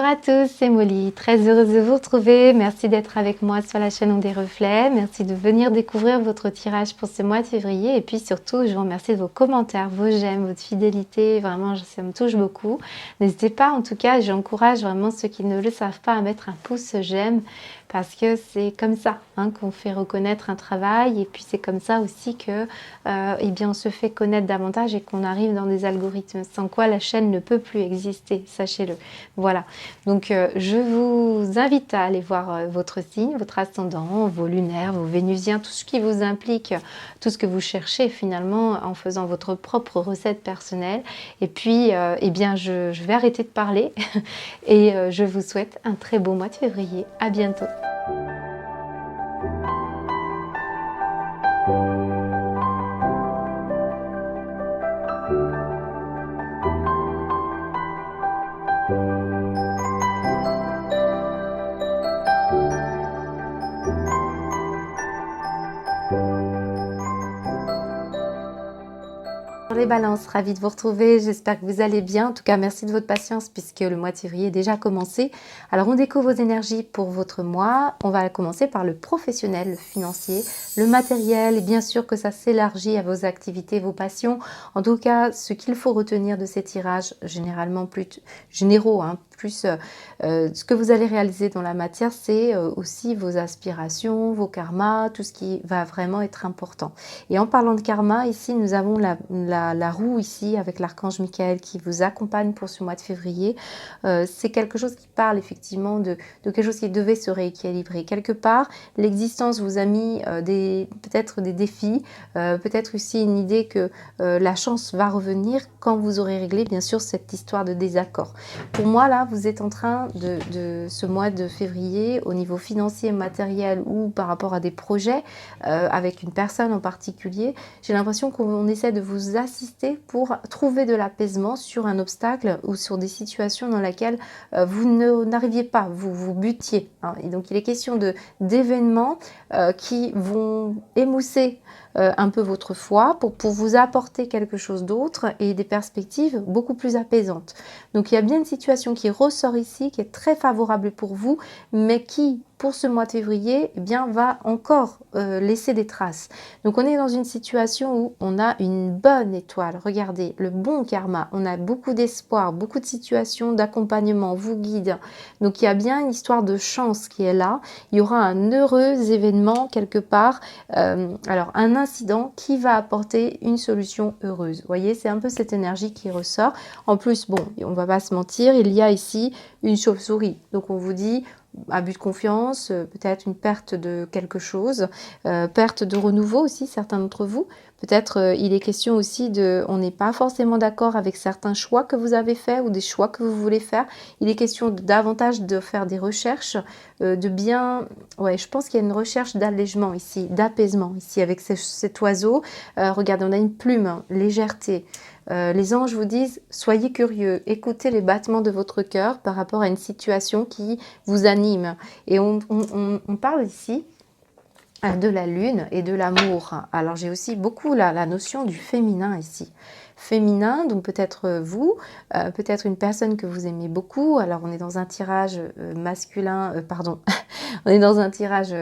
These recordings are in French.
Bonjour à tous, c'est Molly, très heureuse de vous retrouver. Merci d'être avec moi sur la chaîne On des Reflets. Merci de venir découvrir votre tirage pour ce mois de février. Et puis surtout, je vous remercie de vos commentaires, vos j'aime, votre fidélité. Vraiment, ça me touche beaucoup. N'hésitez pas, en tout cas, j'encourage vraiment ceux qui ne le savent pas à mettre un pouce j'aime parce que c'est comme ça qu'on fait reconnaître un travail. Et puis c'est comme ça aussi que eh bien, on se fait connaître davantage et qu'on arrive dans des algorithmes sans quoi la chaîne ne peut plus exister, sachez-le. Voilà, donc je vous invite à aller voir votre signe, votre ascendant, vos lunaires, vos vénusiens, tout ce qui vous implique, tout ce que vous cherchez finalement en faisant votre propre recette personnelle. Et puis, eh bien, je vais arrêter de parler et je vous souhaite un très beau mois de février. À bientôt. Les balances, ravie de vous retrouver, j'espère que vous allez bien. En tout cas, merci de votre patience puisque le mois de février est déjà commencé. Alors, on découvre vos énergies pour votre mois. On va commencer par le professionnel, le financier, le matériel. Et bien sûr que ça s'élargit à vos activités, vos passions. En tout cas, ce qu'il faut retenir de ces tirages, généralement plus généraux, plus ce que vous allez réaliser dans la matière, c'est aussi vos aspirations, vos karmas, tout ce qui va vraiment être important. Et en parlant de karma, ici, nous avons la roue ici avec l'archange Michael qui vous accompagne pour ce mois de février. C'est quelque chose qui parle effectivement de quelque chose qui devait se rééquilibrer. Quelque part, l'existence vous a mis peut-être des défis, peut-être aussi une idée que la chance va revenir quand vous aurez réglé bien sûr cette histoire de désaccord. Pour moi là, vous êtes en train de ce mois de février au niveau financier, matériel ou par rapport à des projets avec une personne en particulier, j'ai l'impression qu'on essaie de vous assister pour trouver de l'apaisement sur un obstacle ou sur des situations dans lesquelles vous n'arriviez pas, vous butiez. Et donc il est question d'événements qui vont émousser un peu votre foi pour vous apporter quelque chose d'autre et des perspectives beaucoup plus apaisantes. Donc il y a bien une situation qui ressort ici, qui est très favorable pour vous, mais qui, pour ce mois de février, eh bien, va encore laisser des traces. Donc on est dans une situation où on a une bonne étoile, regardez, le bon karma, on a beaucoup d'espoir, beaucoup de situations d'accompagnement, vous guide. Donc il y a bien une histoire de chance qui est là, il y aura un heureux événement quelque part, alors un incident qui va apporter une solution heureuse. Vous voyez, c'est un peu cette énergie qui ressort. En plus, bon, on va pas se mentir, il y a ici une chauve-souris. Donc on vous dit abus de confiance, peut-être une perte de quelque chose, perte de renouveau aussi, certains d'entre vous. Peut-être il est question aussi on n'est pas forcément d'accord avec certains choix que vous avez faits ou des choix que vous voulez faire. Il est question davantage de faire des recherches, de bien... Ouais, je pense qu'il y a une recherche d'allègement ici, d'apaisement ici avec cet oiseau. Regardez, on a une plume, légèreté. Les anges vous disent, soyez curieux, écoutez les battements de votre cœur par rapport à une situation qui vous anime. Et on parle ici de la lune et de l'amour. Alors j'ai aussi beaucoup la notion du féminin ici. Féminin, donc peut-être vous, peut-être une personne que vous aimez beaucoup. Alors on est dans un tirage masculin, pardon, on est dans un tirage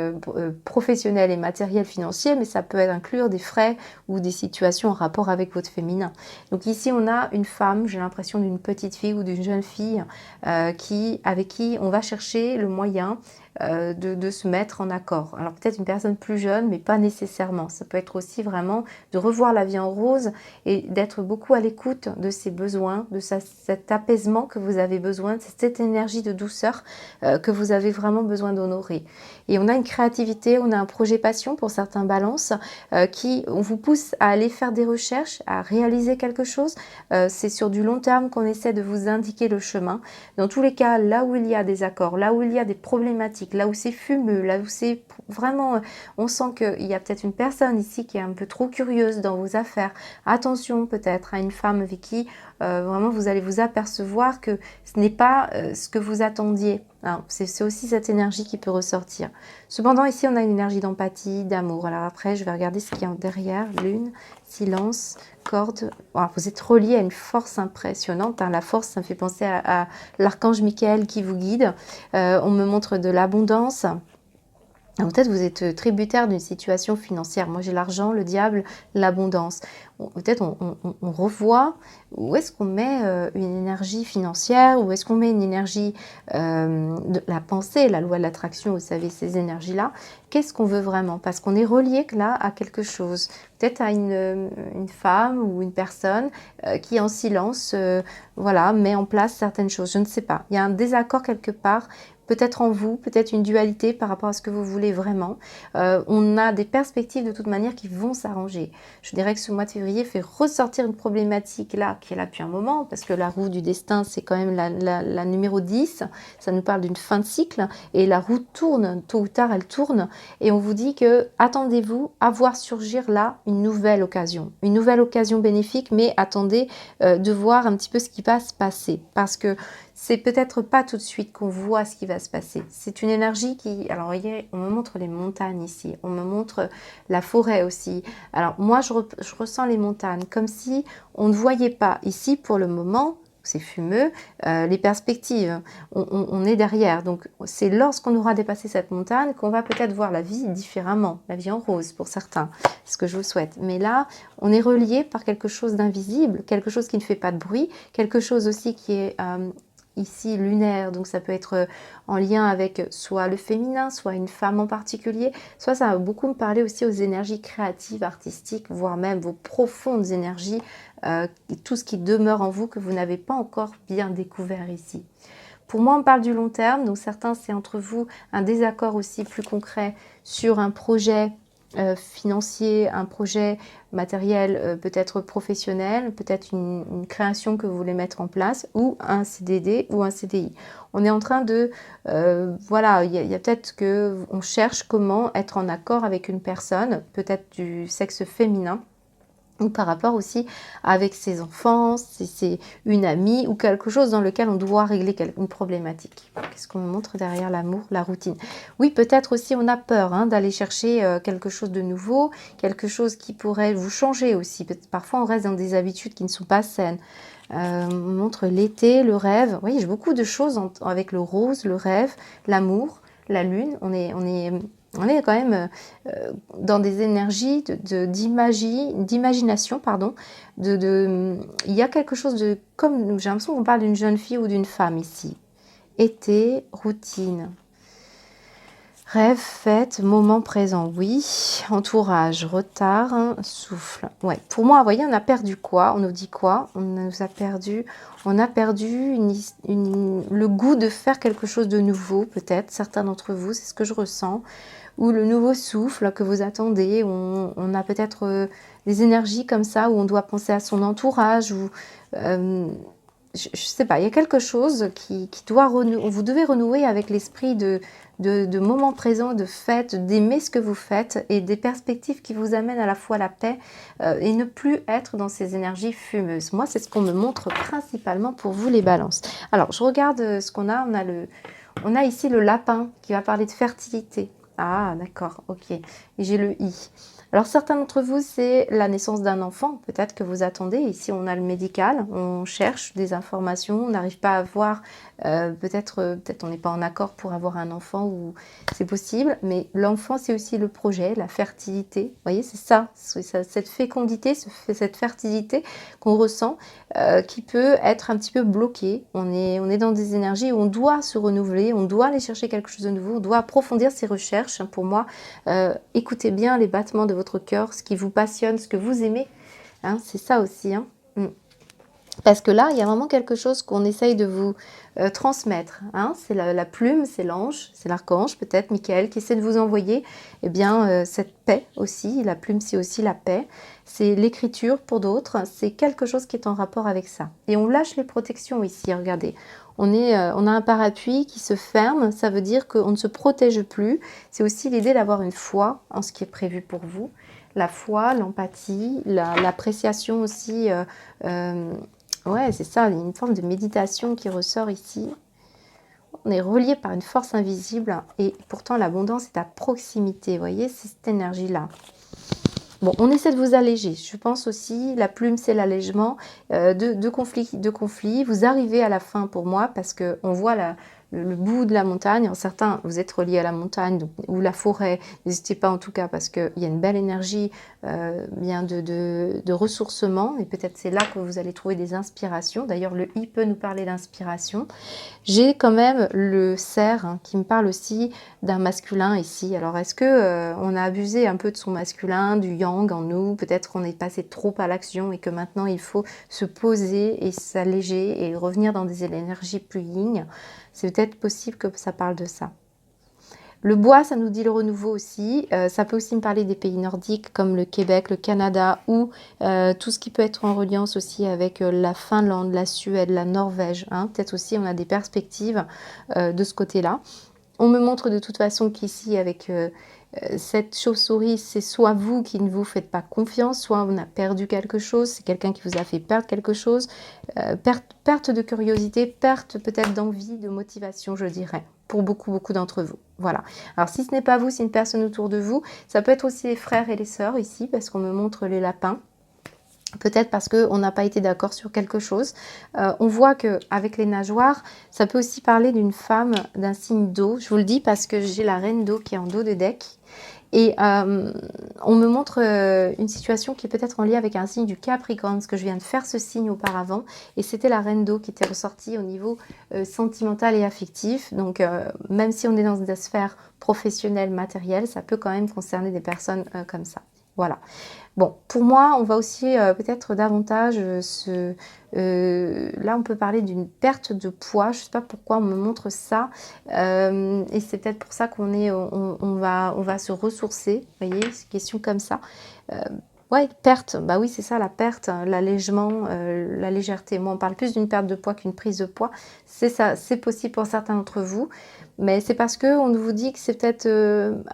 professionnel et matériel financier, mais ça peut inclure des frais ou des situations en rapport avec votre féminin. Donc ici on a une femme, j'ai l'impression d'une petite fille ou d'une jeune fille avec qui on va chercher le moyen de se mettre en accord. Alors peut-être une personne plus jeune, mais pas nécessairement. Ça peut être aussi vraiment de revoir la vie en rose et d'être beaucoup à l'écoute de ses besoins, de cet apaisement que vous avez besoin, de cette énergie de douceur que vous avez vraiment besoin d'honorer. Et on a une créativité, on a un projet passion pour certains balances on vous pousse à aller faire des recherches, à réaliser quelque chose. C'est sur du long terme qu'on essaie de vous indiquer le chemin. Dans tous les cas, là où il y a des accords, là où il y a des problématiques, là où c'est fumeux, là où c'est vraiment, on sent qu'il y a peut-être une personne ici qui est un peu trop curieuse dans vos affaires. Attention peut-être être à une femme avec qui vraiment vous allez vous apercevoir que ce n'est pas ce que vous attendiez. Hein. C'est aussi cette énergie qui peut ressortir. Cependant, ici, on a une énergie d'empathie, d'amour. Alors après, je vais regarder ce qu'il y a derrière. Lune, silence, corde. Voilà, vous êtes relié à une force impressionnante. Hein. La force, ça me fait penser à l'archange Michael qui vous guide. On me montre de l'abondance. Peut-être vous êtes tributaire d'une situation financière. Moi, j'ai l'argent, le diable, l'abondance. Peut-être on revoit où est-ce qu'on met une énergie financière, où est-ce qu'on met une énergie de la pensée, la loi de l'attraction, vous savez, ces énergies-là. Qu'est-ce qu'on veut vraiment? Parce qu'on est relié là à quelque chose. Peut-être à une femme ou une personne qui en silence voilà, met en place certaines choses. Je ne sais pas. Il y a un désaccord quelque part. Peut-être en vous, peut-être une dualité par rapport à ce que vous voulez vraiment. On a des perspectives de toute manière qui vont s'arranger. Je dirais que ce mois de février fait ressortir une problématique là, qui est là depuis un moment, parce que la roue du destin, c'est quand même la numéro 10. Ça nous parle d'une fin de cycle, et la roue tourne, tôt ou tard, elle tourne. Et on vous dit que attendez-vous à voir surgir là une nouvelle occasion bénéfique, mais attendez de voir un petit peu ce qui va se passer. Parce que c'est peut-être pas tout de suite qu'on voit ce qui va se passer. C'est une énergie qui... Alors, vous voyez, on me montre les montagnes ici. On me montre la forêt aussi. Alors, moi, je ressens les montagnes comme si on ne voyait pas. Ici, pour le moment, c'est fumeux, les perspectives. On est derrière. Donc, c'est lorsqu'on aura dépassé cette montagne qu'on va peut-être voir la vie différemment. La vie en rose, pour certains. C'est ce que je vous souhaite. Mais là, on est relié par quelque chose d'invisible, quelque chose qui ne fait pas de bruit, quelque chose aussi qui est... ici lunaire, donc ça peut être en lien avec soit le féminin, soit une femme en particulier, soit ça va beaucoup me parler aussi aux énergies créatives, artistiques, voire même vos profondes énergies, tout ce qui demeure en vous que vous n'avez pas encore bien découvert ici. Pour moi, on parle du long terme, donc certains, c'est entre vous un désaccord aussi plus concret sur un projet financier, un projet matériel, peut-être professionnel, peut-être une création que vous voulez mettre en place, ou un CDD ou un CDI. On est en train de... voilà, il y a peut-être qu'on cherche comment être en accord avec une personne, peut-être du sexe féminin, ou par rapport aussi avec ses enfants, si c'est une amie ou quelque chose dans lequel on doit régler une problématique. Qu'est-ce qu'on montre derrière l'amour, la routine? Oui, peut-être aussi on a peur d'aller chercher quelque chose de nouveau, quelque chose qui pourrait vous changer aussi. Parfois on reste dans des habitudes qui ne sont pas saines. On montre l'été, le rêve. Oui, j'ai beaucoup de choses avec le rose, le rêve, l'amour, la lune. On est quand même dans des énergies d'imagination, pardon. Il y a quelque chose de... Comme j'ai l'impression qu'on parle d'une jeune fille ou d'une femme ici. Été, routine. Rêve, fête, moment présent, oui. Entourage, retard, souffle. Ouais. Pour moi, vous voyez, on a perdu quoi? On nous dit quoi? On a perdu le goût de faire quelque chose de nouveau, peut-être. Certains d'entre vous, c'est ce que je ressens. Ou le nouveau souffle que vous attendez. On a peut-être des énergies comme ça où on doit penser à son entourage. Ou, je ne sais pas, il y a quelque chose qui doit renouer. Vous devez renouer avec l'esprit de moments présents, de fête, d'aimer ce que vous faites et des perspectives qui vous amènent à la fois la paix et ne plus être dans ces énergies fumeuses. Moi, c'est ce qu'on me montre principalement pour vous, les balances. Alors, je regarde ce qu'on a. On a ici le lapin qui va parler de fertilité. Ah, d'accord, ok. Et j'ai le i. Alors, certains d'entre vous, c'est la naissance d'un enfant, peut-être que vous attendez. Ici, on a le médical, on cherche des informations, on n'arrive pas à voir, peut-être on n'est pas en accord pour avoir un enfant, ou c'est possible, mais l'enfant, c'est aussi le projet, la fertilité. Vous voyez, c'est ça, cette fécondité, cette fertilité qu'on ressent, qui peut être un petit peu bloquée. On est dans des énergies où on doit se renouveler, on doit aller chercher quelque chose de nouveau, on doit approfondir ses recherches. Pour moi, écoutez bien les battements de votre cœur, ce qui vous passionne, ce que vous aimez. C'est ça aussi. Parce que là, il y a vraiment quelque chose qu'on essaye de vous transmettre. C'est la plume, c'est l'ange, c'est l'archange, peut-être Michael, qui essaie de vous envoyer cette paix aussi. La plume, c'est aussi la paix. C'est l'écriture pour d'autres. C'est quelque chose qui est en rapport avec ça. Et on lâche les protections ici, regardez. On a un parapluie qui se ferme, ça veut dire qu'on ne se protège plus. C'est aussi l'idée d'avoir une foi en ce qui est prévu pour vous. la foi, l'empathie, l'appréciation aussi. Ouais, c'est ça, une forme de méditation qui ressort ici. On est relié par une force invisible et pourtant l'abondance est à proximité. Vous voyez, c'est cette énergie-là. Bon, on essaie de vous alléger. Je pense aussi, la plume, c'est l'allègement de conflits. Vous arrivez à la fin pour moi parce qu'on voit le bout de la montagne. Alors, certains, vous êtes reliés à la montagne donc, ou la forêt. N'hésitez pas en tout cas parce qu'il y a une belle énergie bien de ressourcement. Et peut-être c'est là que vous allez trouver des inspirations. D'ailleurs, le I peut nous parler d'inspiration. J'ai quand même le cerf hein, qui me parle aussi d'un masculin ici. Alors, est-ce que on a abusé un peu de son masculin, du yang en nous? Peut-être qu'on est passé trop à l'action et que maintenant, il faut se poser et s'alléger et revenir dans des énergies plus yin. C'est peut-être possible que ça parle de ça. Le bois, ça nous dit le renouveau aussi. Ça peut aussi me parler des pays nordiques comme le Québec, le Canada ou tout ce qui peut être en reliance aussi avec la Finlande, la Suède, la Norvège. Hein. Peut-être aussi on a des perspectives de ce côté-là. On me montre de toute façon qu'ici avec cette chauve-souris, c'est soit vous qui ne vous faites pas confiance, soit on a perdu quelque chose, c'est quelqu'un qui vous a fait perdre quelque chose. Perte de curiosité, perte peut-être d'envie, de motivation, je dirais, pour beaucoup d'entre vous. Voilà. Alors, si ce n'est pas vous, c'est une personne autour de vous. Ça peut être aussi les frères et les sœurs ici, parce qu'on me montre les lapins. Peut-être parce qu'on n'a pas été d'accord sur quelque chose. On voit qu'avec les nageoires, ça peut aussi parler d'une femme d'un signe d'eau. Je vous le dis parce que j'ai la reine d'eau qui est en dos de deck. Et on me montre une situation qui est peut-être en lien avec un signe du Capricorne, parce que je viens de faire ce signe auparavant. Et c'était la reine d'eau qui était ressortie au niveau sentimental et affectif. Donc, même si on est dans des sphères professionnelles, matérielles, ça peut quand même concerner des personnes comme ça. Voilà. Bon, pour moi, on va aussi peut-être davantage là, on peut parler d'une perte de poids. Je ne sais pas pourquoi on me montre ça. Et c'est peut-être pour ça on va se ressourcer. Vous voyez, c'est une question comme ça. Ouais, perte. Bah oui, c'est ça, la perte, l'allègement, la légèreté. Moi, on parle plus d'une perte de poids qu'une prise de poids. C'est ça, c'est possible pour certains d'entre vous. Mais c'est parce qu'on vous dit que c'est peut-être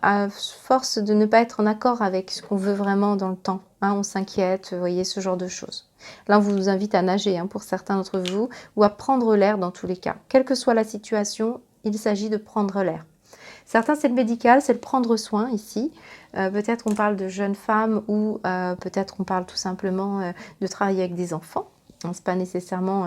à force de ne pas être en accord avec ce qu'on veut vraiment dans le temps. Hein, on s'inquiète, vous voyez, ce genre de choses. Là, on vous invite à nager pour certains d'entre vous ou à prendre l'air dans tous les cas. Quelle que soit la situation, il s'agit de prendre l'air. Certains, c'est le médical, c'est le prendre soin ici. Peut-être on parle de jeunes femmes ou peut-être on parle tout simplement de travailler avec des enfants. Ce n'est pas nécessairement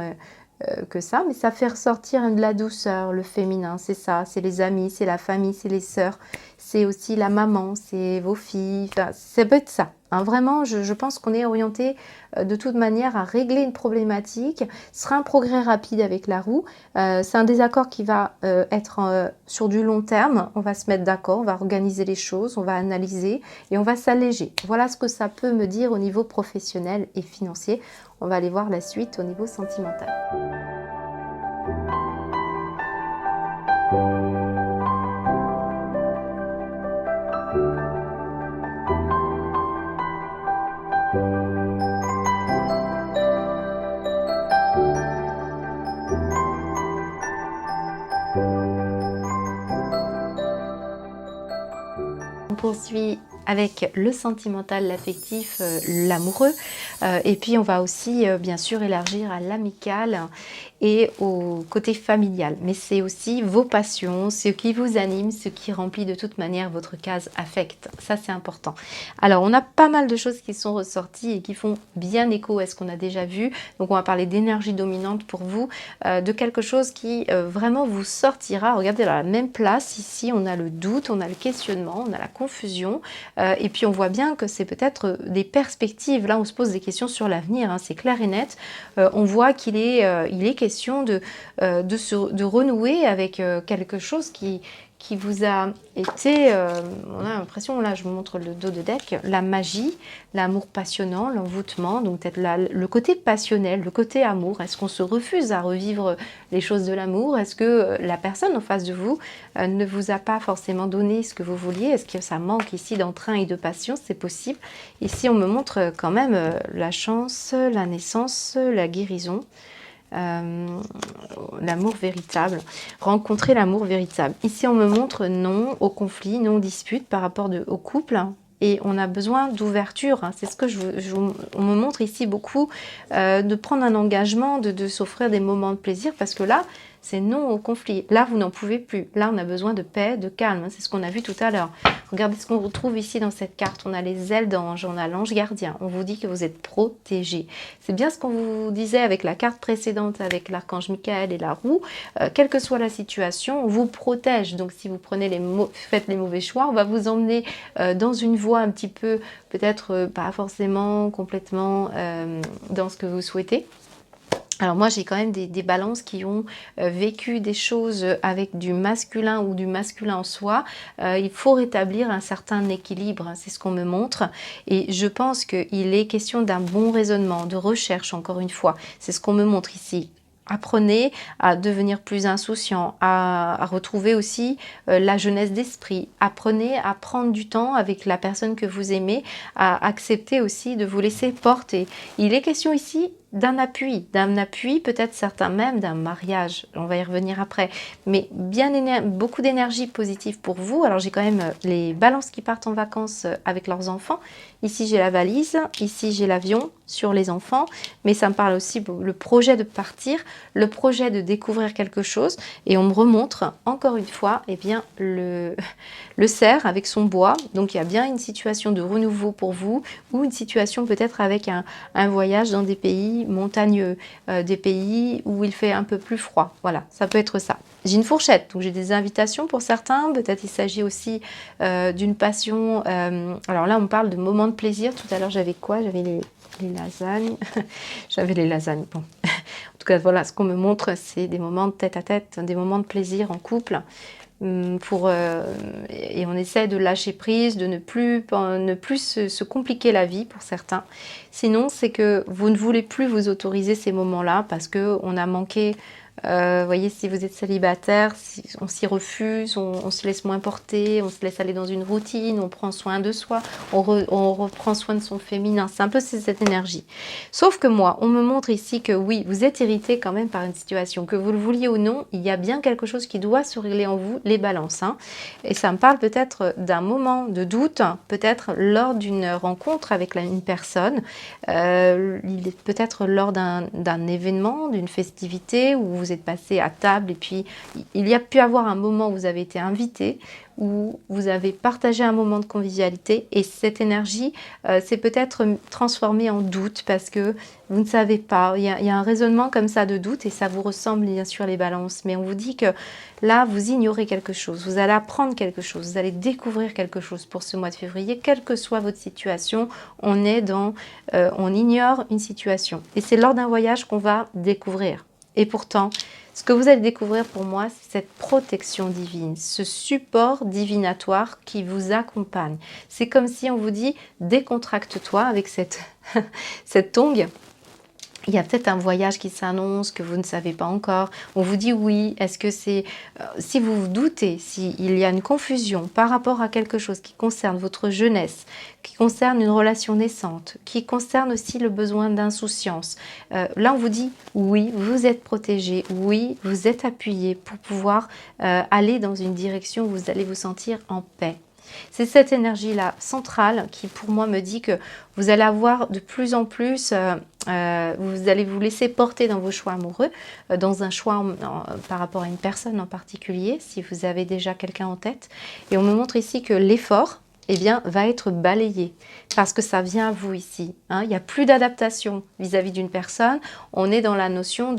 que ça, mais ça fait ressortir de la douceur, le féminin, c'est ça, c'est les amis, c'est la famille, c'est les sœurs, c'est aussi la maman, c'est vos filles, enfin, ça peut être ça. Hein, vraiment, je pense qu'on est orienté de toute manière à régler une problématique. Ce sera un progrès rapide avec la roue. C'est un désaccord qui va être sur du long terme. On va se mettre d'accord, on va organiser les choses, on va analyser et on va s'alléger. Voilà ce que ça peut me dire au niveau professionnel et financier. On va aller voir la suite au niveau sentimental. On poursuit avec le sentimental, l'affectif, l'amoureux. Et puis on va aussi bien sûr élargir à l'amical et au côté familial. Mais c'est aussi vos passions, ce qui vous anime, ce qui remplit de toute manière votre case affect. Ça c'est important. Alors on a pas mal de choses qui sont ressorties et qui font bien écho à ce qu'on a déjà vu. Donc on va parler d'énergie dominante pour vous, de quelque chose qui vraiment vous sortira. Regardez, dans la même place, ici on a le doute, on a le questionnement, on a la confusion. Et puis on voit bien que c'est peut-être des perspectives. Là on se pose des questions sur l'avenir, c'est clair et net. On voit qu'il est question de renouer avec quelque chose qui vous a été, on a l'impression, là je vous montre le dos de deck, la magie, l'amour passionnant, l'envoûtement, donc peut-être le côté passionnel, le côté amour. Est-ce qu'on se refuse à revivre les choses de l'amour? Est-ce que la personne en face de vous ne vous a pas forcément donné ce que vous vouliez? Est-ce que ça manque ici d'entrain et de passion? C'est possible. Ici on me montre quand même la chance, la naissance, la guérison. L'amour véritable, rencontrer l'amour véritable. Ici on me montre non au conflit, non aux disputes par rapport au couple. et on a besoin d'ouverture, hein. C'est ce que on me montre ici beaucoup, de prendre un engagement, de s'offrir des moments de plaisir, parce que là, c'est non au conflit. Là, vous n'en pouvez plus. Là, on a besoin de paix, de calme, hein. C'est ce qu'on a vu tout à l'heure. Regardez ce qu'on retrouve ici dans cette carte. On a les ailes d'ange, on a l'ange gardien. On vous dit que vous êtes protégé. C'est bien ce qu'on vous disait avec la carte précédente, avec l'archange Michael et la roue. Quelle que soit la situation, on vous protège. Donc, si vous prenez faites les mauvais choix, on va vous emmener dans une voie un petit peu, peut-être pas forcément complètement dans ce que vous souhaitez. Alors moi, j'ai quand même des balances qui ont vécu des choses avec du masculin ou du masculin en soi. Il faut rétablir un certain équilibre, hein, c'est ce qu'on me montre. Et je pense qu'il est question d'un bon raisonnement, de recherche, encore une fois. C'est ce qu'on me montre ici. Apprenez à devenir plus insouciant, à retrouver aussi la jeunesse d'esprit. Apprenez à prendre du temps avec la personne que vous aimez, à accepter aussi de vous laisser porter. Il est question ici d'un appui peut-être certains même d'un mariage, on va y revenir après, mais beaucoup d'énergie positive pour vous. Alors j'ai quand même les balances qui partent en vacances avec leurs enfants. Ici j'ai la valise, ici j'ai l'avion sur les enfants, mais ça me parle aussi le projet de partir, le projet de découvrir quelque chose, et on me remontre encore une fois le cerf avec son bois. Donc il y a bien une situation de renouveau pour vous, ou une situation peut-être avec un voyage dans des pays montagneux, des pays où il fait un peu plus froid. Voilà, ça peut être ça. J'ai une fourchette, donc j'ai des invitations pour certains. Peut-être il s'agit aussi d'une passion. Alors là, on parle de moments de plaisir. Tout à l'heure, j'avais quoi? J'avais les lasagnes. J'avais les lasagnes. Bon. En tout cas, voilà, ce qu'on me montre, c'est des moments de tête-à-tête, des moments de plaisir en couple. Et on essaie de lâcher prise, de ne plus se compliquer la vie pour certains. Sinon, c'est que vous ne voulez plus vous autoriser ces moments-là parce qu'on a manqué. Voyez, si vous êtes célibataire, on s'y refuse, on se laisse moins porter, on se laisse aller dans une routine, on prend soin de soi, on reprend soin de son féminin. C'est un peu cette énergie. Sauf que moi, on me montre ici que oui, vous êtes irrité quand même par une situation, que vous le vouliez ou non, il y a bien quelque chose qui doit se régler en vous, les balances, hein. Et ça me parle peut-être d'un moment de doute, peut-être lors d'une rencontre avec une personne, peut-être lors d'un événement, d'une festivité où vous êtes passé à table, et puis il y a pu avoir un moment où vous avez été invité, où vous avez partagé un moment de convivialité, et cette énergie s'est peut-être transformée en doute parce que vous ne savez pas. Il y a un raisonnement comme ça de doute, et ça vous ressemble bien sûr les balances, mais on vous dit que là vous ignorez quelque chose, vous allez apprendre quelque chose, vous allez découvrir quelque chose pour ce mois de février, quelle que soit votre situation. On ignore une situation, et c'est lors d'un voyage qu'on va découvrir. Et pourtant, ce que vous allez découvrir pour moi, c'est cette protection divine, ce support divinatoire qui vous accompagne. C'est comme si on vous dit, décontracte-toi avec cette tongue. Il y a peut-être un voyage qui s'annonce que vous ne savez pas encore. On vous dit oui. Est-ce que c'est... si vous vous doutez, s'il y a une confusion par rapport à quelque chose qui concerne votre jeunesse, qui concerne une relation naissante, qui concerne aussi le besoin d'insouciance, là on vous dit oui, vous êtes protégé, oui, vous êtes appuyé pour pouvoir aller dans une direction où vous allez vous sentir en paix. C'est cette énergie-là centrale qui, pour moi, me dit que vous allez avoir de plus en plus, vous allez vous laisser porter dans vos choix amoureux, dans un choix par rapport à une personne en particulier, si vous avez déjà quelqu'un en tête. Et on me montre ici que l'effort, va être balayé parce que ça vient à vous ici, hein. Il n'y a plus d'adaptation vis-à-vis d'une personne. On est dans la notion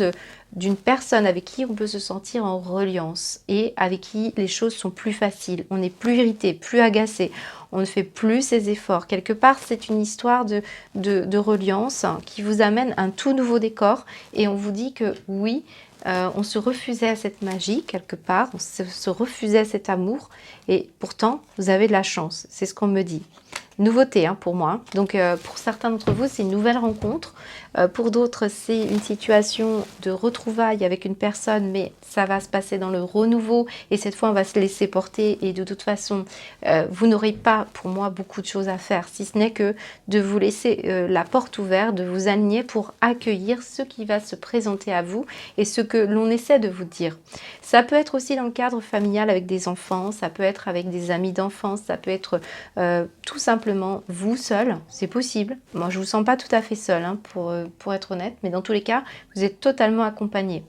d'une personne avec qui on peut se sentir en reliance et avec qui les choses sont plus faciles. On n'est plus irrité, plus agacé. On ne fait plus ces efforts. Quelque part, c'est une histoire de reliance qui vous amène un tout nouveau décor, et on vous dit que oui, on se refusait à cette magie quelque part, on se refusait à cet amour, et pourtant vous avez de la chance, c'est ce qu'on me dit. Nouveauté hein, pour moi, donc pour certains d'entre vous c'est une nouvelle rencontre, pour d'autres c'est une situation de retrouvailles avec une personne, mais ça va se passer dans le renouveau, et cette fois on va se laisser porter, et de toute façon vous n'aurez pas pour moi beaucoup de choses à faire, si ce n'est que de vous laisser la porte ouverte, de vous aligner pour accueillir ce qui va se présenter à vous et ce que l'on essaie de vous dire. Ça peut être aussi dans le cadre familial avec des enfants, ça peut être avec des amis d'enfance, ça peut être tout simplement simplement vous seul, c'est possible. Moi, je vous sens pas tout à fait seul, hein, pour être honnête, mais dans tous les cas, vous êtes totalement accompagné.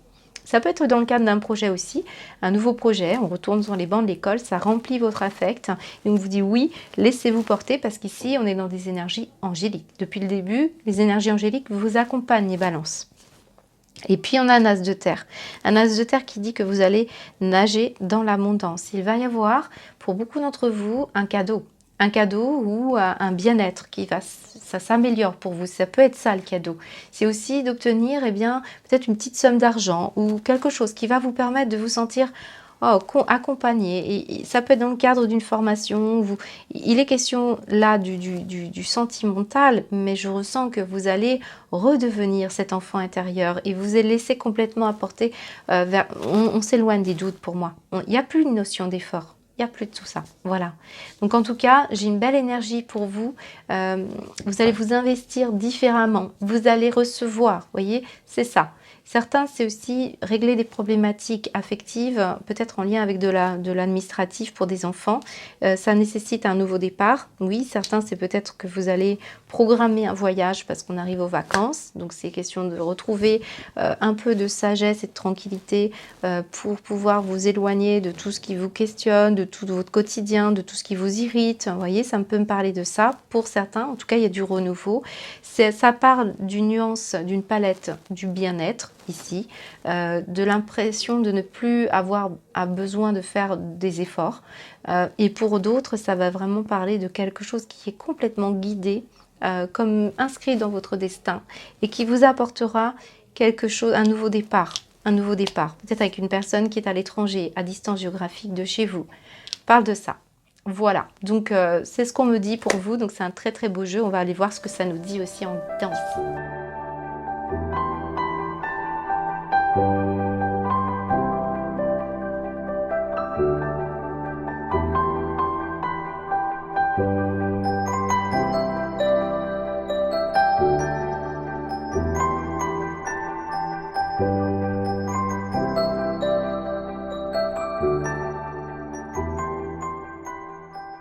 Ça peut être dans le cadre d'un projet aussi, un nouveau projet, on retourne sur les bancs de l'école, ça remplit votre affect et on vous dit oui, laissez-vous porter parce qu'ici on est dans des énergies angéliques. Depuis le début, les énergies angéliques vous accompagnent les balances. Et puis on a un as de terre. Un as de terre qui dit que vous allez nager dans l'abondance. Il va y avoir pour beaucoup d'entre vous un cadeau. Un cadeau ou un bien-être ça s'améliore pour vous. Ça peut être ça le cadeau. C'est aussi d'obtenir peut-être une petite somme d'argent ou quelque chose qui va vous permettre de vous sentir accompagné. Et ça peut être dans le cadre d'une formation. Il est question là du sentimental, mais je ressens que vous allez redevenir cet enfant intérieur et vous êtes laissé complètement apporter on s'éloigne des doutes pour moi. Il n'y a plus une notion d'effort. Il n'y a plus de tout ça. Voilà. Donc en tout cas, j'ai une belle énergie pour vous. Vous allez vous investir différemment. Vous allez recevoir. Vous voyez, c'est ça. Certains, c'est aussi régler des problématiques affectives, peut-être en lien avec de l'administratif pour des enfants. Ça nécessite un nouveau départ. Oui, certains, c'est peut-être que vous allez programmer un voyage parce qu'on arrive aux vacances. Donc, c'est question de retrouver un peu de sagesse et de tranquillité pour pouvoir vous éloigner de tout ce qui vous questionne, de tout votre quotidien, de tout ce qui vous irrite. Vous voyez, ça peut me parler de ça. Pour certains, en tout cas, il y a du renouveau. Ça parle d'une nuance, d'une palette du bien-être ici, de l'impression de ne plus avoir besoin de faire des efforts. Et pour d'autres, ça va vraiment parler de quelque chose qui est complètement guidé, comme inscrit dans votre destin et qui vous apportera quelque chose, un nouveau départ, peut-être avec une personne qui est à l'étranger, à distance géographique de chez vous. Parle de ça. Voilà, donc c'est ce qu'on me dit pour vous, donc c'est un très très beau jeu, on va aller voir ce que ça nous dit aussi en danse.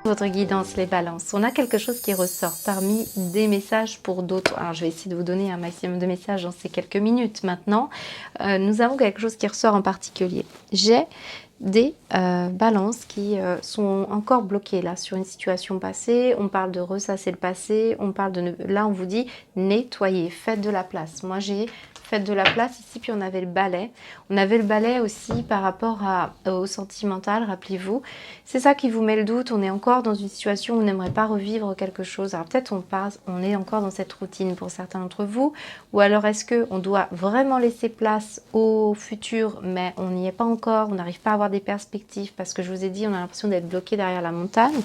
Votre guidance, les balances. On a quelque chose qui ressort parmi des messages pour d'autres. Alors, je vais essayer de vous donner un maximum de messages dans ces quelques minutes maintenant. Nous avons quelque chose qui ressort en particulier. J'ai des balances qui sont encore bloquées là sur une situation passée. On parle de ressasser le passé. On parle de là, on vous dit nettoyer, faites de la place. Moi, j'ai fait de la place ici, puis on avait le balai. On avait le balai aussi par rapport au sentimental, rappelez-vous. C'est ça qui vous met le doute. On est encore dans une situation où on n'aimerait pas revivre quelque chose. Alors peut-être on est encore dans cette routine pour certains d'entre vous. Ou alors est-ce qu'on doit vraiment laisser place au futur, mais on n'y est pas encore, on n'arrive pas à avoir des perspectives parce que je vous ai dit, on a l'impression d'être bloqué derrière la montagne.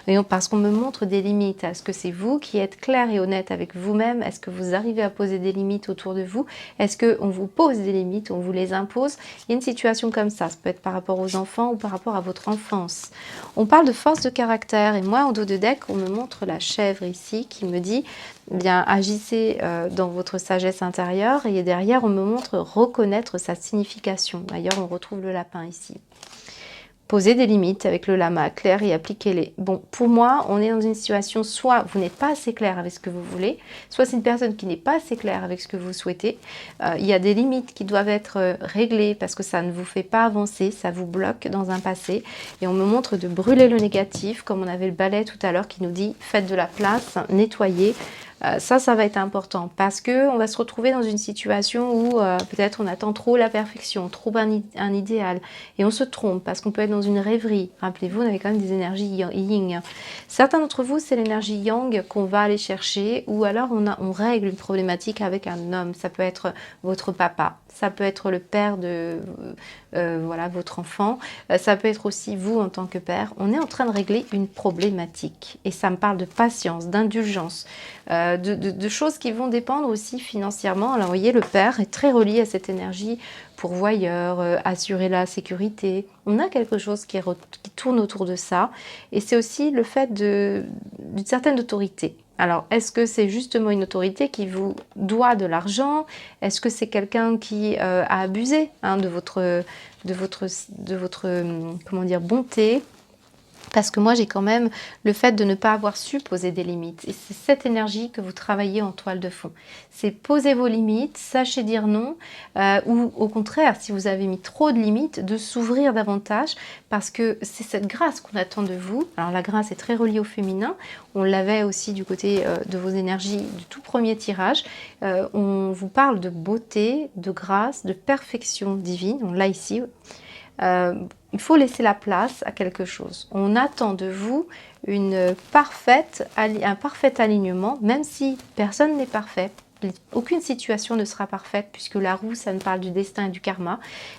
Et parce qu'on me montre des limites. Est-ce que c'est vous qui êtes clair et honnête avec vous-même? Est-ce que vous arrivez à poser des limites autour de vous? Est-ce qu'on vous pose des limites, on vous les impose? Il y a une situation comme ça peut être par rapport aux enfants ou par rapport à votre enfance. On parle de force de caractère et moi, en dos de deck, on me montre la chèvre ici qui me dit, bien, agissez dans votre sagesse intérieure et derrière, on me montre reconnaître sa signification. D'ailleurs, on retrouve le lapin ici. Posez des limites avec le lama, clair et appliquez-les. Bon, pour moi, on est dans une situation, soit vous n'êtes pas assez clair avec ce que vous voulez, soit c'est une personne qui n'est pas assez claire avec ce que vous souhaitez. Il y a des limites qui doivent être réglées parce que ça ne vous fait pas avancer, ça vous bloque dans un passé. Et on me montre de brûler le négatif, comme on avait le balai tout à l'heure qui nous dit « faites de la place, nettoyez ». Ça va être important parce qu'on va se retrouver dans une situation où peut-être on attend trop la perfection, trop un idéal et on se trompe parce qu'on peut être dans une rêverie. Rappelez-vous, on avait quand même des énergies yin. Certains d'entre vous, c'est l'énergie yang qu'on va aller chercher ou alors on règle une problématique avec un homme. Ça peut être votre papa, ça peut être le père de voilà, votre enfant, ça peut être aussi vous en tant que père. On est en train de régler une problématique et ça me parle de patience, d'indulgence, de choses qui vont dépendre aussi financièrement. Alors vous voyez, le père est très relié à cette énergie pourvoyeur, assurer la sécurité. On a quelque chose qui tourne autour de ça et c'est aussi le fait d'une certaine autorité. Alors, est-ce que c'est justement une autorité qui vous doit de l'argent? Est-ce que c'est quelqu'un qui a abusé de votre comment dire, bonté? Parce que moi, j'ai quand même le fait de ne pas avoir su poser des limites. Et c'est cette énergie que vous travaillez en toile de fond. C'est poser vos limites, sachez dire non, ou au contraire, si vous avez mis trop de limites, de s'ouvrir davantage, parce que c'est cette grâce qu'on attend de vous. Alors la grâce est très reliée au féminin. On l'avait aussi du côté de vos énergies du tout premier tirage. On vous parle de beauté, de grâce, de perfection divine. On l'a ici. Il faut laisser la place à quelque chose. On attend de vous un parfait alignement, même si personne n'est parfait. Aucune situation ne sera parfaite puisque la roue, ça nous parle du destin et du karma.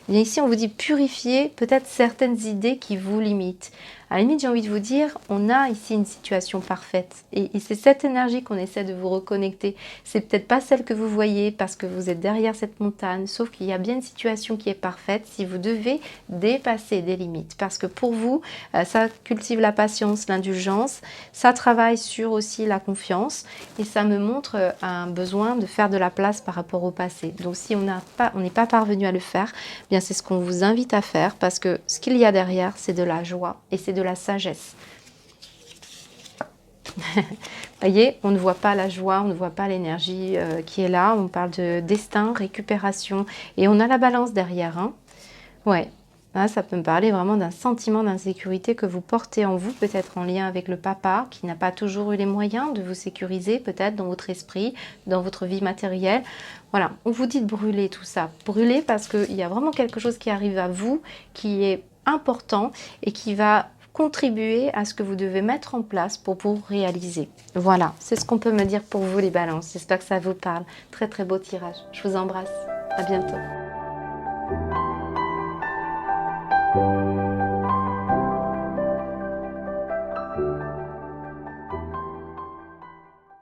Et ici, on vous dit purifier peut-être certaines idées qui vous limitent. À la limite, j'ai envie de vous dire, on a ici une situation parfaite. Et c'est cette énergie qu'on essaie de vous reconnecter. C'est peut-être pas celle que vous voyez parce que vous êtes derrière cette montagne, sauf qu'il y a bien une situation qui est parfaite si vous devez dépasser des limites. Parce que pour vous, ça cultive la patience, l'indulgence, ça travaille sur aussi la confiance et ça me montre un besoin de faire de la place par rapport au passé. Donc si on n'est pas parvenu à le faire, eh bien c'est ce qu'on vous invite à faire parce que ce qu'il y a derrière, c'est de la joie et c'est de la sagesse. Voyez, on ne voit pas la joie, on ne voit pas l'énergie qui est là. On parle de destin, récupération et on a la balance derrière. Hein. Ouais. Là, ça peut me parler vraiment d'un sentiment d'insécurité que vous portez en vous, peut-être en lien avec le papa qui n'a pas toujours eu les moyens de vous sécuriser, peut-être dans votre esprit, dans votre vie matérielle. Voilà, on vous dit de brûler tout ça. Brûler parce qu'il y a vraiment quelque chose qui arrive à vous qui est important et qui va contribuer à ce que vous devez mettre en place pour vous réaliser. Voilà, c'est ce qu'on peut me dire pour vous les balances. J'espère que ça vous parle. Très très beau tirage. Je vous embrasse. À bientôt.